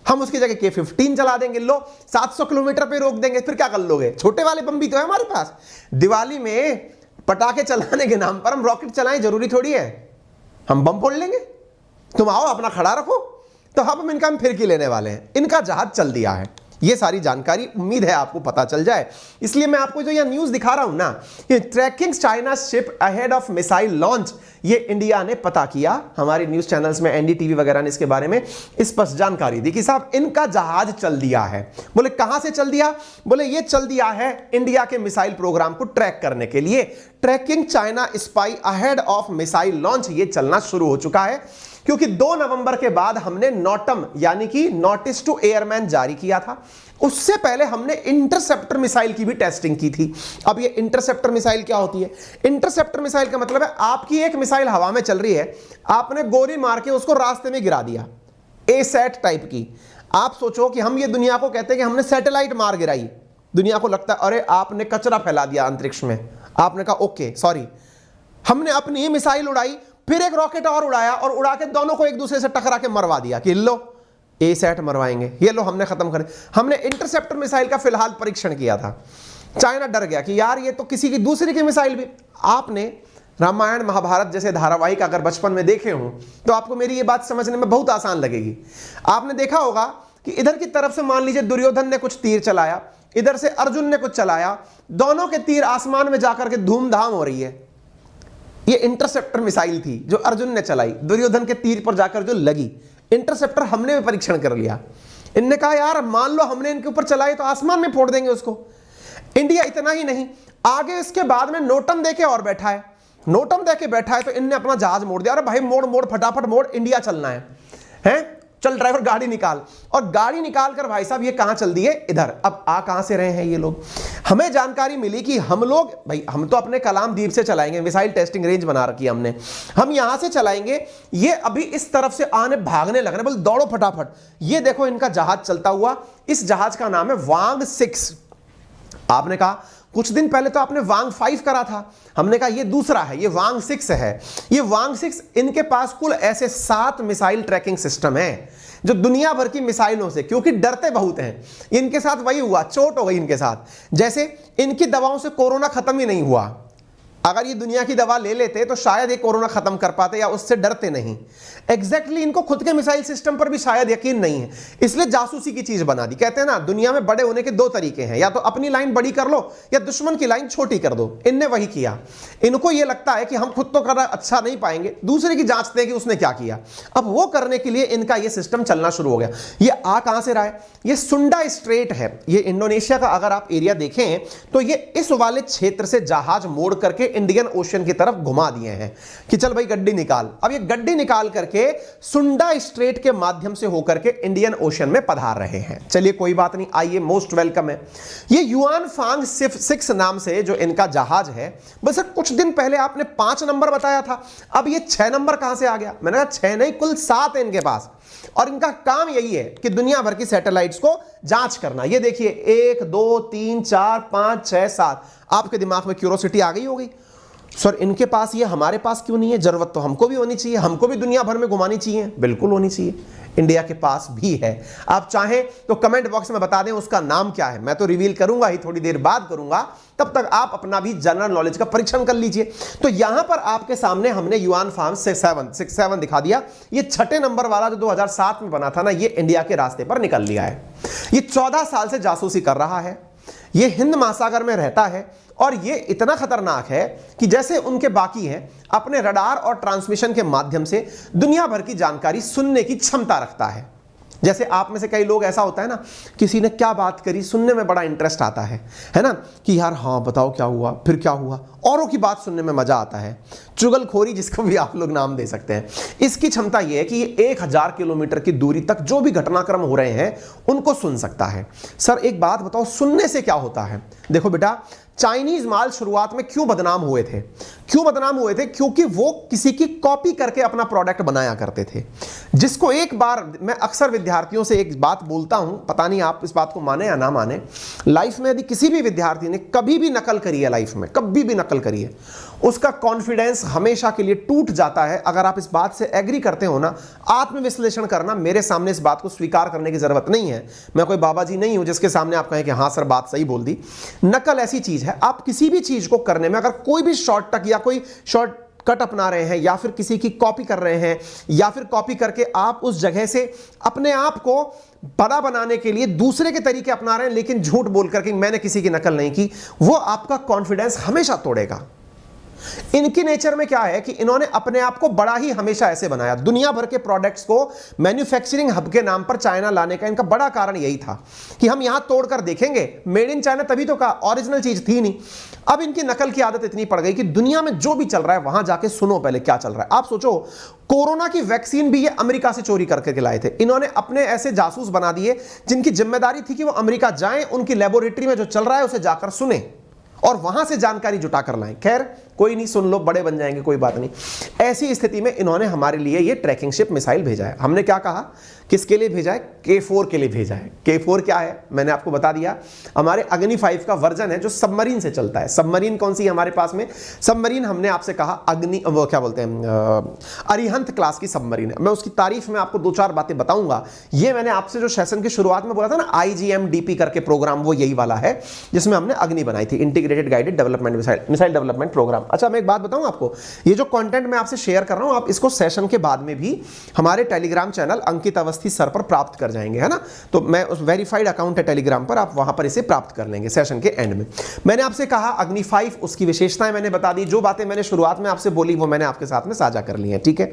हम उसकी जगह K15 चला देंगे। लो 700 किलोमीटर पे रोक देंगे, फिर क्या कर लोगे? छोटे वाले बम भी तो है हमारे पास। दिवाली में पटाखे चलाने के नाम पर हम रॉकेट चलाएं, जरूरी थोड़ी है हम बम फोड़ लेंगे। तुम आओ अपना खड़ा रखो। तो हम इनका हम फिरकी लेने वाले हैं, इनका जहाज चल दिया है। ये सारी जानकारी उम्मीद है आपको पता चल जाए, इसलिए मैं आपको जो यह न्यूज दिखा रहा हूं ना, ये tracking China ship ahead of missile launch, ये इंडिया ने पता किया। हमारे न्यूज चैनल्स में एनडीटीवी वगैरह ने इसके बारे में स्पष्ट जानकारी दी कि साहब इनका जहाज चल दिया है। बोले कहां से चल दिया? बोले ये चल दिया है इंडिया के मिसाइल प्रोग्राम को ट्रैक करने के लिए। Tracking China spy ahead of missile launch ये चलना शुरू हो चुका है, क्योंकि 2 नवंबर के बाद हमने नॉटम यानी कि नोटिस टू एयरमैन जारी किया था। उससे पहले हमने इंटरसेप्टर मिसाइल की भी टेस्टिंग की थी। अब ये इंटरसेप्टर मिसाइल क्या होती है? इंटरसेप्टर मिसाइल का मतलब है आपकी एक मिसाइल हवा में चल रही है, आपने गोली मार के उसको रास्ते में गिरा दिया, ए-सैट टाइप की। आप सोचो कि हम ये दुनिया को कहते हैं कि हमने सैटेलाइट मार गिराई, दुनिया को लगता है अरे आपने कचरा फैला दिया अंतरिक्ष में। आपने कहा ओके सॉरी, हमने अपनी ही मिसाइल उड़ाई, फिर एक रॉकेट और उड़ाया और उड़ा के दोनों को एक दूसरे से टकरा के मरवा दिया कि लो ए-सैट मरवाएंगे, ये लो हमने खत्म कर। हमने इंटरसेप्टर मिसाइल का फिलहाल परीक्षण किया था। चाइना डर गया कि यार ये तो किसी की दूसरी की मिसाइल भी। आपने रामायण महाभारत जैसे धारावाहिक अगर बचपन में देखे हों तो आपको मेरी ये बात समझने में बहुत आसान लगेगी। आपने देखा होगा कि इधर की तरफ से मान लीजिए दुर्योधन ने कुछ तीर चलाया, इधर से अर्जुन ने कुछ चलाया, दोनों के तीर आसमान में जाकर के धूमधाम हो रही है। ये इंटरसेप्टर मिसाइल थी जो अर्जुन ने चलाई, दुर्योधन के तीर पर जाकर जो लगी। इंटरसेप्टर हमने भी परीक्षण कर लिया। इनने कहा यार मान लो हमने इनके ऊपर चलाई तो आसमान में फोड़ देंगे उसको। इंडिया इतना ही नहीं, आगे इसके बाद में नोटम देके और बैठा है। नोटम देके बैठा है तो इनने अपना जहाज मोड़ दिया। अरे भाई मोड़ मोड़, फटाफट मोड़, इंडिया चलना है? चल ड्राइवर गाड़ी निकाल। और गाड़ी निकाल कर भाई साहब ये कहां चल दिए? इधर। अब आ कहां से रहे हैं ये लोग? हमें जानकारी मिली कि हम लोग भाई हम तो अपने कलाम द्वीप से चलाएंगे, मिसाइल टेस्टिंग रेंज बना रखी है हमने, हम यहां से चलाएंगे। ये अभी इस तरफ से आने भागने लग रहे, बोल दौड़ो फटाफट। ये देखो इनका जहाज चलता हुआ, इस जहाज का नाम है वांग 6। आपने कहा कुछ दिन पहले तो आपने वांग 5 करा था, हमने कहा ये दूसरा है, ये वांग 6 है। ये वांग 6, इनके पास कुल ऐसे 7 मिसाइल ट्रैकिंग सिस्टम है जो दुनिया भर की मिसाइलों से, क्योंकि डरते बहुत हैं, इनके साथ वही हुआ, चोट हो गई इनके साथ। जैसे इनकी दवाओं से कोरोना खत्म ही नहीं हुआ, अगर ये दुनिया की दवा ले लेते तो शायद ये कोरोना खत्म कर पाते, या उससे डरते नहीं। एग्जैक्टली इनको खुद के मिसाइल सिस्टम पर भी शायद यकीन नहीं है, इसलिए जासूसी की चीज बना दी। कहते हैं ना दुनिया में बड़े होने के 2 तरीके हैं, या तो अपनी लाइन बड़ी कर लो या दुश्मन की लाइन छोटी कर दो। इनने वही किया। इनको ये लगता है कि हम खुद तो करना अच्छा नहीं पाएंगे, दूसरे की जांचते हैं कि उसने क्या किया। अब वो करने के लिए इनका ये सिस्टम चलना शुरू हो गया। ये आ कहां से रहा है? ये सुंडा स्ट्रेट है, ये इंडोनेशिया का अगर आप एरिया देखें तो ये इस वाले क्षेत्र से जहाज मोड़ करके इंडियन ओशन की तरफ घुमा दिए हैं कि चल भाई गड्डी निकाल। अब ये गड्डी निकाल करके सुंडा स्ट्रेट के माध्यम से होकर के इंडियन ओशन में पधार रहे हैं। चलिए कोई बात नहीं, आइए, मोस्ट वेलकम है। ये युआन फांग 6 नाम से जो इनका जहाज है, बस कुछ दिन पहले आपने 5 नंबर बताया था, अब ये 6 नंबर कहां से आ गया? मैंने कहा 6 नहीं, कुल 7 है इनके पास, और इनका काम यही है कि दुनिया भर की सैटेलाइट्स को जांच करना। ये देखिए 1 2 3 4 5 6 7, आपके दिमाग में क्यूरोसिटी आ गई होगी, सर इनके पास ये हमारे पास क्यों नहीं है? जरूरत तो हमको भी होनी चाहिए, हमको भी दुनिया भर में घुमानी चाहिए। बिल्कुल होनी चाहिए, इंडिया के पास भी है। आप चाहें तो कमेंट बॉक्स में बता दें उसका नाम क्या है, मैं तो रिवील करूंगा ही, थोड़ी देर बाद करूंगा, तब तक आप अपना भी जनरल नॉलेज का परीक्षण कर लीजिए। तो यहां पर आपके सामने हमने युआन फांग 6-7 दिखा दिया। ये 6 नंबर वाला जो 2007 में बना था ना, ये इंडिया के रास्ते पर निकल लिया है। ये 14 साल से जासूसी कर रहा है, ये हिंद महासागर में रहता है, और ये इतना खतरनाक है कि जैसे उनके बाकी हैं, अपने रडार और ट्रांसमिशन के माध्यम से दुनिया भर की जानकारी सुनने की क्षमता रखता है। जैसे आप में से कई लोग, ऐसा होता है ना, किसी ने क्या बात करी, सुनने में बड़ा इंटरेस्ट आता है ना, कि यार हाँ बताओ क्या हुआ, फिर क्या हुआ, औरों की बात सुनने में मजा आता है। चुगलखोरी, जिसको भी आप लोग नाम दे सकते हैं, इसकी क्षमता यह है कि ये 1000 किलोमीटर की दूरी तक जो भी घटनाक्रम हो रहे हैं उनको सुन सकता है। सर एक बात बताओ, सुनने से क्या होता है? देखो बेटा, चाइनीज माल शुरुआत में क्यों बदनाम हुए थे? क्योंकि वो किसी की कॉपी करके अपना प्रोडक्ट बनाया करते थे। जिसको एक बार, मैं अक्सर विद्यार्थियों से एक बात बोलता हूं, पता नहीं आप इस बात को माने या ना माने, लाइफ में यदि किसी भी विद्यार्थी ने कभी भी नकल करी है, लाइफ में कभी भी नकल करी है, उसका कॉन्फिडेंस हमेशा के लिए टूट जाता है। अगर आप इस बात से एग्री करते हो ना, आत्मविश्लेषण करना, मेरे सामने इस बात को स्वीकार करने की जरूरत नहीं है। मैं कोई बाबा जी नहीं हूं जिसके सामने आप कहें कि हाँ सर बात सही बोल दी। नकल ऐसी चीज है, आप किसी भी चीज को करने में अगर कोई भी शॉर्टकट या कोई शॉर्टकट अपना रहे हैं, या फिर किसी की कॉपी कर रहे हैं, या फिर कॉपी करके आप उस जगह से अपने आप को बड़ा बनाने के लिए दूसरे के तरीके अपना रहे हैं, लेकिन झूठ बोल करके मैंने किसी की नकल नहीं की, वो आपका कॉन्फिडेंस हमेशा तोड़ेगा। इनकी नेचर में क्या है कि इन्होंने अपने आप को बड़ा ही हमेशा ऐसे बनाया। दुनिया भर के प्रोडक्ट्स को मैन्युफैक्चरिंग हब के नाम पर चाइना लाने का इनका बड़ा कारण यही था कि हम यहां तोड़कर देखेंगे, मेड इन चाइना, तभी तो कहा, ओरिजिनल चीज थी नहीं। अब इनकी नकल की आदत इतनी पड़ गई कि दुनिया में जो भी चल रहा है वहां जाके सुनो पहले क्या चल रहा है। आप सोचो, कोरोना की वैक्सीन भी ये अमेरिका से चोरी करके लाए थे। इन्होंने अपने ऐसे जासूस बना दिए जिनकी जिम्मेदारी थी कि वो अमेरिका जाएं, उनकी लेबोरेटरी में जो चल रहा है उसे जाकर सुने और वहां से जानकारी जुटा कर लाएं। खैर कोई नहीं, सुन लो, बड़े बन जाएंगे, कोई बात नहीं। ऐसी स्थिति में इन्होंने हमारे लिए ये ट्रैकिंग शिप मिसाइल भेजा है। हमने क्या कहा, किसके लिए भेजा है? K4 के लिए भेजा है। K4 क्या है मैंने आपको बता दिया, हमारे अग्नि 5 का वर्जन है जो सबमरीन से चलता है। सबमरीन कौन सी है हमारे पास में? सबमरीन हमने आपसे कहा अग्नि, वो क्या बोलते हैं, अरिहंत क्लास की सबमरीन है। मैं उसकी तारीफ में आपको 2-4 बातें बताऊंगा। ये मैंने आपसे जो सेशन की शुरुआत में बोला था ना, IGMDP करके प्रोग्राम, वो यही वाला है जिसमें हमने अग्नि बनाई थी, integrated guided development missile development programme. अच्छा मैं एक बात बताऊं आपको, ये जो कंटेंट मैं आपसे शेयर कर रहा हूं, आप इसको सेशन के बाद में भी हमारे टेलीग्राम चैनल अंकित अवस्थी सर पर प्राप्त कर जाएंगे, है ना। तो मैं उस वेरीफाइड अकाउंट है टेलीग्राम पर, आप वहां पर इसे प्राप्त कर लेंगे सेशन के एंड में। मैंने आपसे कहा अग्नि 5, उसकी विशेषताएं मैंने बता दी, जो बातें मैंने शुरुआत में आपसे बोली वो मैंने आपके साथ में साझा कर ली है, ठीक है।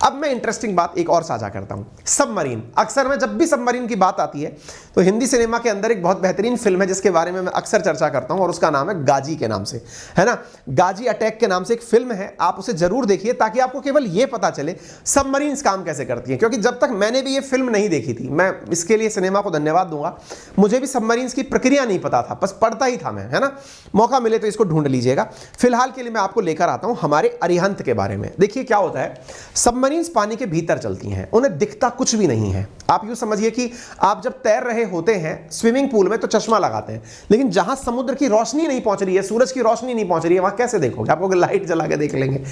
अब मैं इंटरेस्टिंग बात एक और साझा करता हूं, सबमरीन। अक्सर मैं जब भी सबमरीन की बात आती है तो हिंदी सिनेमा के अंदर एक बहुत बेहतरीन फिल्म है जिसके बारे में मैं अक्सर चर्चा करता हूं, और उसका नाम है गाजी के नाम से, है ना। गाजी अटैक के नाम से एक फिल्म है, आप उसे जरूर देखिए ताकि आपको केवल यह पता चले सबमरीन्स काम कैसे करती हैं। क्योंकि जब तक मैंने भी ये फिल्म नहीं देखी थी, मैं इसके लिए सिनेमा को धन्यवाद दूंगा, मुझे भी सबमरीन्स की प्रक्रिया नहीं पता था, बस पढ़ता ही था मैं, है ना। मौका मिले तो इसको ढूंढ लीजिएगा। फिलहाल के लिए मैं आपको लेकर आता हूं हमारे अरिहंत के बारे में। देखिए क्या होता है, सबमरीन्स पानी के भीतर चलती हैं, उन्हें दिखता कुछ भी नहीं है। आप यूं समझिए कि आप जब तैर रहे होते हैं स्विमिंग पूल में तो चश्मा लगाते हैं, लेकिन जहां समुद्र की रोशनी नहीं पहुंच रही है, सूरज की रोशनी नहीं पहुंच रही है, वहां कैसे देखोगे? आपको लाइट जला के देख लेंगे,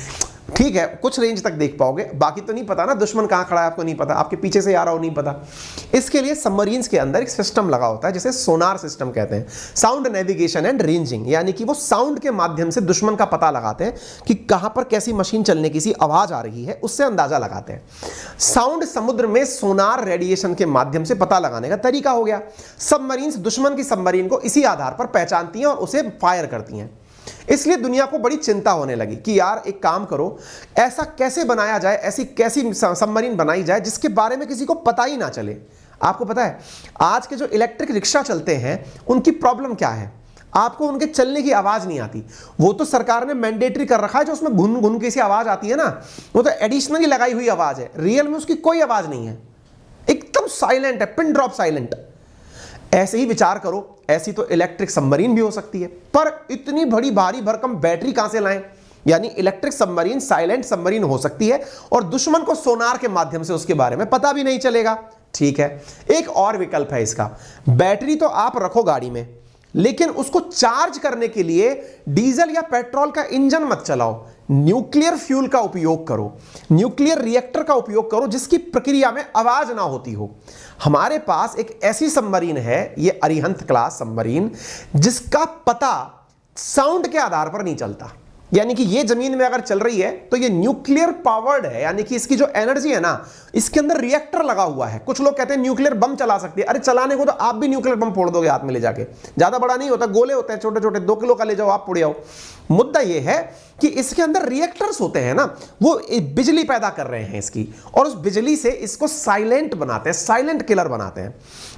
ठीक है, कुछ रेंज तक देख पाओगे, बाकी तो नहीं पता ना, दुश्मन कहां खड़ा है आपको नहीं पता, आपके पीछे से आ रहा हो नहीं पता। इसके लिए सबमरीन्स के अंदर एक सिस्टम लगा होता है जिसे सोनार सिस्टम कहते हैं, साउंड नेविगेशन एंड रेंजिंग, यानी कि वो साउंड के माध्यम से दुश्मन का पता लगाते हैं कि कहां पर कैसी मशीन चलने की सी आवाज आ रही है, उससे अंदाजा लगाते हैं। साउंड समुद्र में सोनार रेडिएशन के माध्यम से पता लगाने का तरीका हो गया। सबमरीन्स दुश्मन की सबमरीन को इसी आधार पर पहचानती हैं और उसे फायर करती हैं। इसलिए दुनिया को बड़ी चिंता होने लगी कि यार एक काम करो, ऐसा कैसे बनाया जाए, ऐसी कैसी सबमरीन बनाई जाए जिसके बारे में किसी को पता ही ना चले। आपको पता है आज के जो इलेक्ट्रिक रिक्शा चलते हैं उनकी प्रॉब्लम क्या है? आपको उनके चलने की आवाज नहीं आती। वो तो सरकार ने मैंडेटरी कर रखा है, जो उसमें घुन घुन की सी आवाज आती है ना, वो तो एडिशनली लगाई हुई आवाज है, रियल में उसकी कोई आवाज नहीं है, एकदम साइलेंट है, पिन ड्रॉप साइलेंट। ऐसे ही विचार करो, ऐसी तो इलेक्ट्रिक सबमरीन भी हो सकती है, पर इतनी बड़ी भारी भरकम बैटरी कहां से लाएं? यानी इलेक्ट्रिक सबमरीन साइलेंट सबमरीन हो सकती है और दुश्मन को सोनार के माध्यम से उसके बारे में पता भी नहीं चलेगा। ठीक है, एक और विकल्प है इसका, बैटरी तो आप रखो गाड़ी में, लेकिन उसको चार्ज करने के लिए डीजल या पेट्रोल का इंजन मत चलाओ, न्यूक्लियर फ्यूल का उपयोग करो, न्यूक्लियर रिएक्टर का उपयोग करो, जिसकी प्रक्रिया में आवाज ना होती हो। हमारे पास एक ऐसी सबमरीन है, ये अरिहंत क्लास सबमरीन, जिसका पता साउंड के आधार पर नहीं चलता। यानी कि ये जमीन में अगर चल रही है तो ये न्यूक्लियर पावर्ड है, यानी कि इसकी जो एनर्जी है ना, इसके अंदर रिएक्टर लगा हुआ है। कुछ लोग कहते हैं न्यूक्लियर बम चला सकती है, अरे चलाने को तो आप भी न्यूक्लियर बम फोड़ दोगे हाथ में ले जाके, ज्यादा बड़ा नहीं होता, गोले होते हैं छोटे छोटे, 2 किलो का ले जाओ आप, पुड़ियाओ। मुद्दा यह है कि इसके अंदर रिएक्टर्स होते हैं ना, वो बिजली पैदा कर रहे हैं इसकी, और उस बिजली से इसको साइलेंट बनाते हैं, साइलेंट किलर बनाते हैं।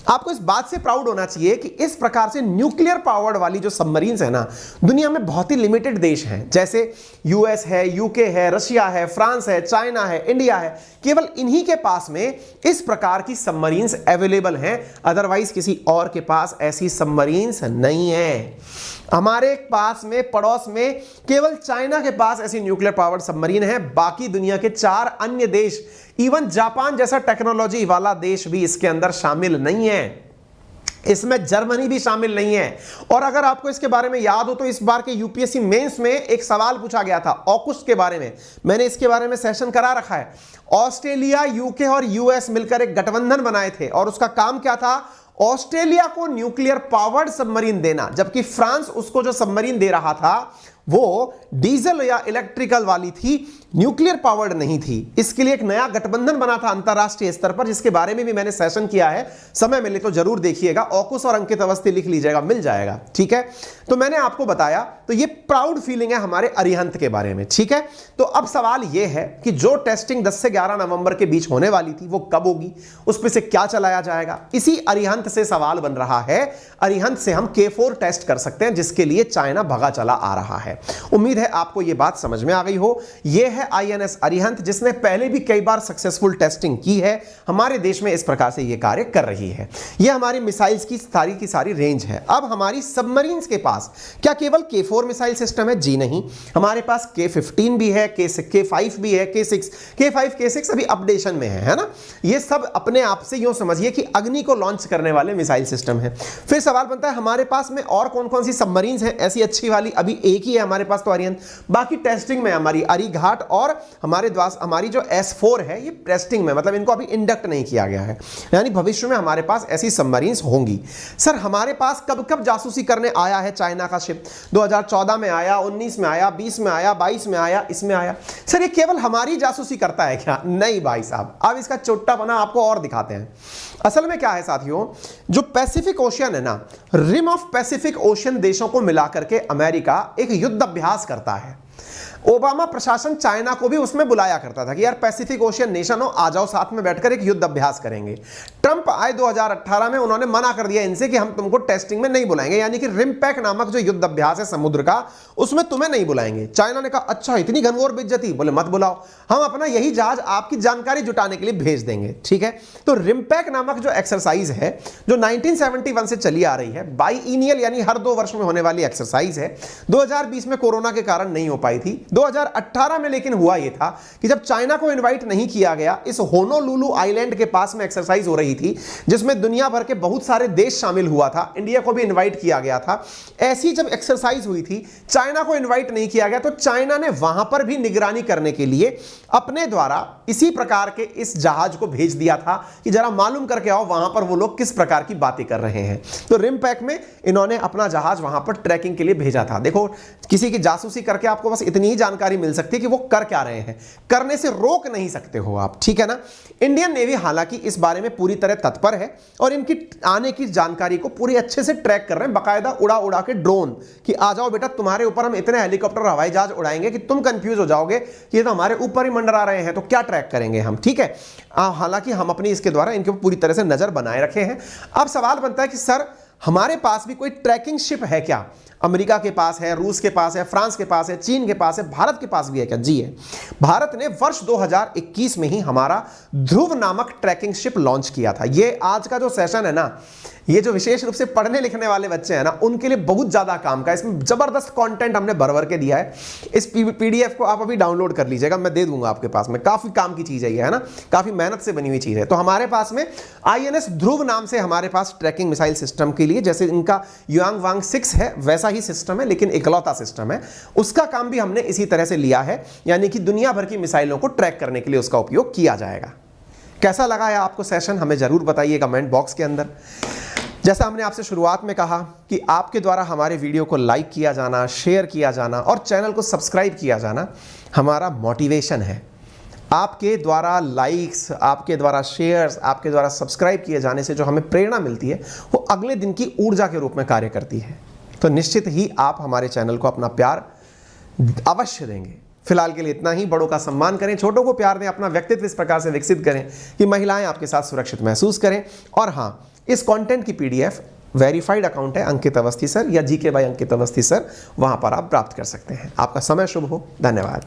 आपको इस बात से प्राउड होना चाहिए कि इस प्रकार से न्यूक्लियर पावर्ड वाली जो सबमरीन्स है ना, दुनिया में बहुत ही लिमिटेड देश हैं, जैसे यूएस है, यूके है, रशिया है, फ्रांस है, चाइना है, इंडिया है, केवल इन्हीं के पास में इस प्रकार की सबमरीन्स अवेलेबल हैं, अदरवाइज किसी और के पास ऐसी सबमरीन्स नहीं है। हमारे पास में पड़ोस में केवल चाइना के पास ऐसी न्यूक्लियर पावर्ड सबमरीन है, बाकी दुनिया के 4 अन्य देश, इवन जापान जैसा टेक्नोलॉजी वाला देश भी इसके अंदर शामिल नहीं है, इसमें जर्मनी भी शामिल नहीं है। और अगर आपको इसके बारे में याद हो तो इस बार के यूपीएससी मेंस में एक सवाल पूछा गया था ऑकुस के बारे में, मैंने इसके बारे में सेशन करा रखा है। ऑस्ट्रेलिया, यूके और यूएस मिलकर एक गठबंधन बनाए थे और उसका काम क्या था, ऑस्ट्रेलिया को न्यूक्लियर पावर्ड सबमरीन देना, जबकि फ्रांस उसको जो सबमरीन दे रहा था वो डीजल या इलेक्ट्रिकल वाली थी, न्यूक्लियर पावर्ड नहीं थी। इसके लिए एक नया गठबंधन बना था अंतरराष्ट्रीय स्तर पर, जिसके बारे में भी मैंने सेशन किया है, समय मिले तो जरूर देखिएगा, ऑकुस और अंकित अवस्थी लिख लीजिएगा, मिल जाएगा। ठीक है, तो मैंने आपको बताया, तो ये प्राउड फीलिंग है हमारे अरिहंत के बारे में। ठीक है, तो अब सवाल ये है कि जो टेस्टिंग 10 से 11 नवंबर के बीच होने वाली थी वो कब होगी, उस पर से क्या चलाया जाएगा, इसी अरिहंत से सवाल बन रहा है। अरिहंत से हम K4 टेस्ट कर सकते हैं, जिसके लिए चाइना भगा चला आ रहा है। उम्मीद है आपको यह बात समझ में आ गई हो। यह है INS अरिहंत, जिसने पहले भी कई बार सक्सेसफुल टेस्टिंग की है, हमारे देश में इस प्रकार से यह कार्य कर रही है। यह हमारी मिसाइल्स की सारी रेंज है। अब हमारी सबमरीन्स के पास क्या केवल K4 मिसाइल सिस्टम है? जी नहीं, हमारे पास K15 भी है, K5 भी है, K6, K5, K6 अभी अपडेशन में है ना। ये सब अपने आप से यूं समझिए कि अग्नि को लॉन्च करने वाले मिसाइल सिस्टम है। फिर सवाल बनता है हमारे पास में और कौन कौन सी सबमरीन्स हैं ऐसी अच्छी वाली? अभी एक ही है हमारे पास तो अरिहंत, बाकी टेस्टिंग में हमारी अरिघाट और हमारी जो S4 है ये टेस्टिंग में, मतलब इनको अभी इंडक्ट नहीं किया गया है, यानी भविष्य में हमारे पास ऐसी सबमरीन्स होंगी। सर हमारे पास कब कब जासूसी करने आया है चाइना का शिप? 2014 में आया, 19 में आया, 20 में आया, 22 में आया, इसमें आया। सर ये केवल हमारी जासूसी करता है क्या? नहीं भाई साहब, अब इसका चोट्टा बना आपको और दिखाते हैं। असल में क्या है साथियों, जो पैसिफिक ओशियन है ना, रिम ऑफ पैसिफिक ओशियन देशों को मिलाकर के अमेरिका एक युद्ध अभ्यास करता है। ओबामा प्रशासन चाइना को भी उसमें बुलाया करता था कि यार पैसिफिक ओशियन नेशन हो, आ जाओ साथ में बैठकर एक युद्ध अभ्यास करेंगे। ट्रंप आए 2018 में, उन्होंने मना कर दिया इनसे कि हम तुमको टेस्टिंग में नहीं बुलाएंगे, यानी कि रिमपैक नामक जो युद्ध अभ्यास है समुद्र का, उसमें तुम्हें नहीं बुलाएंगे। चाइना ने कहा अच्छा इतनी घनघोर बेइज्जती, बोले मत बुलाओ, हम अपना यही जहाज आपकी जानकारी जुटाने के लिए भेज देंगे। ठीक है, तो रिमपैक नामक जो एक्सरसाइज है जो 1971 से चली आ रही है, बाईइनियल यानी हर 2 वर्ष में होने वाली एक्सरसाइज है, 2020 में कोरोना के कारण नहीं हो पाई थी। 2018 में लेकिन हुआ यह था कि जब चाइना को इनवाइट नहीं किया गया, इस होनोलुलु आइलैंड के पास में एक्सरसाइज हो रही थी जिसमें दुनिया भर के बहुत सारे देश शामिल हुआ था, इंडिया को भी इनवाइट किया गया था। ऐसी जब एक्सरसाइज हुई थी, चाइना को इनवाइट नहीं किया गया, तो चाइना ने वहां पर भी निगरानी करने के लिए अपने द्वारा इसी प्रकार के इस जहाज को भेज दिया था कि जरा मालूम करके आओ वहां पर वो लोग किस प्रकार की बातें कर रहे हैं। तो रिमपैक में इन्होंने अपना जहाज वहां पर ट्रैकिंग के लिए भेजा था। देखो, किसी की जासूसी करके आपको बस इतनी ही जानकारी मिल सकती है कि वो कर क्या रहे हैं, करने से रोक नहीं सकते हो आप। ठीक है ना। इंडियन नेवी हालांकि इस बारे में पूरी तरह तत्पर है और इनकी आने की जानकारी को पूरी अच्छे से ट्रैक कर रहे हैं, बाकायदा उड़ा उड़ा के ड्रोन कि आ जाओ बेटा, तुम्हारे ऊपर हम इतने हेलीकॉप्टर हवाई जहाज उड़ाएंगे कि तुम कंफ्यूज हो जाओगे कि ये तो हमारे ऊपर ही मंडरा रहे हैं, तो क्या ट्रैक करेंगे हम। ठीक है, हालांकि हम अपनी इसके द्वारा इनके पूरी तरह से नजर बनाए रखे हैं। अब सवाल बनता है कि सर हमारे पास भी कोई ट्रैकिंग शिप है क्या? अमेरिका के पास है, रूस के पास है, फ्रांस के पास है, चीन के पास है, भारत के पास भी है क्या? जी है। भारत ने वर्ष 2021 में ही हमारा ध्रुव नामक ट्रैकिंग शिप लॉन्च किया था। ये आज का जो सेशन है ना, ये जो विशेष रूप से पढ़ने लिखने वाले बच्चे हैं ना, उनके लिए बहुत ज्यादा काम का, इसमें जबरदस्त कंटेंट हमने भर के दिया है। इस पीडीएफ को आप अभी डाउनलोड कर लीजिएगा, मैं दे दूंगा आपके पास में। काफी काम की चीज है ये, है ना, काफी मेहनत से बनी हुई चीज है। तो हमारे पास में INS ध्रुव नाम से हमारे पास ट्रैकिंग मिसाइल सिस्टम के लिए, जैसे इनका युआंग वांग 6 है वैसा ही सिस्टम है, लेकिन इकलौता सिस्टम है, उसका काम भी हमने इसी तरह से लिया है, यानी कि दुनिया भर की मिसाइलों को ट्रैक करने के लिए उसका उपयोग किया जाएगा। कैसा लगा है आपको सेशन, हमें जरूर बताइए कमेंट बॉक्स के अंदर। जैसा हमने आपसे शुरुआत में कहा कि आपके द्वारा हमारे वीडियो को लाइक किया जाना, शेयर किया जाना और चैनल को सब्सक्राइब किया जाना हमारा मोटिवेशन है। आपके द्वारा लाइक्स, आपके द्वारा शेयर्स, आपके द्वारा सब्सक्राइब किए जाने से जो हमें प्रेरणा मिलती है वो अगले दिन की ऊर्जा के रूप में कार्य करती है। तो निश्चित ही आप हमारे चैनल को अपना प्यार अवश्य देंगे। फिलहाल के लिए इतना ही। बड़ों का सम्मान करें, छोटों को प्यार दें, अपना व्यक्तित्व इस प्रकार से विकसित करें कि महिलाएं आपके साथ सुरक्षित महसूस करें। और हाँ, इस कंटेंट की PDF वेरीफाइड अकाउंट है अंकित अवस्थी सर या GK by Ankit Awasthi sir, वहां पर आप प्राप्त कर सकते हैं। आपका समय शुभ हो। धन्यवाद।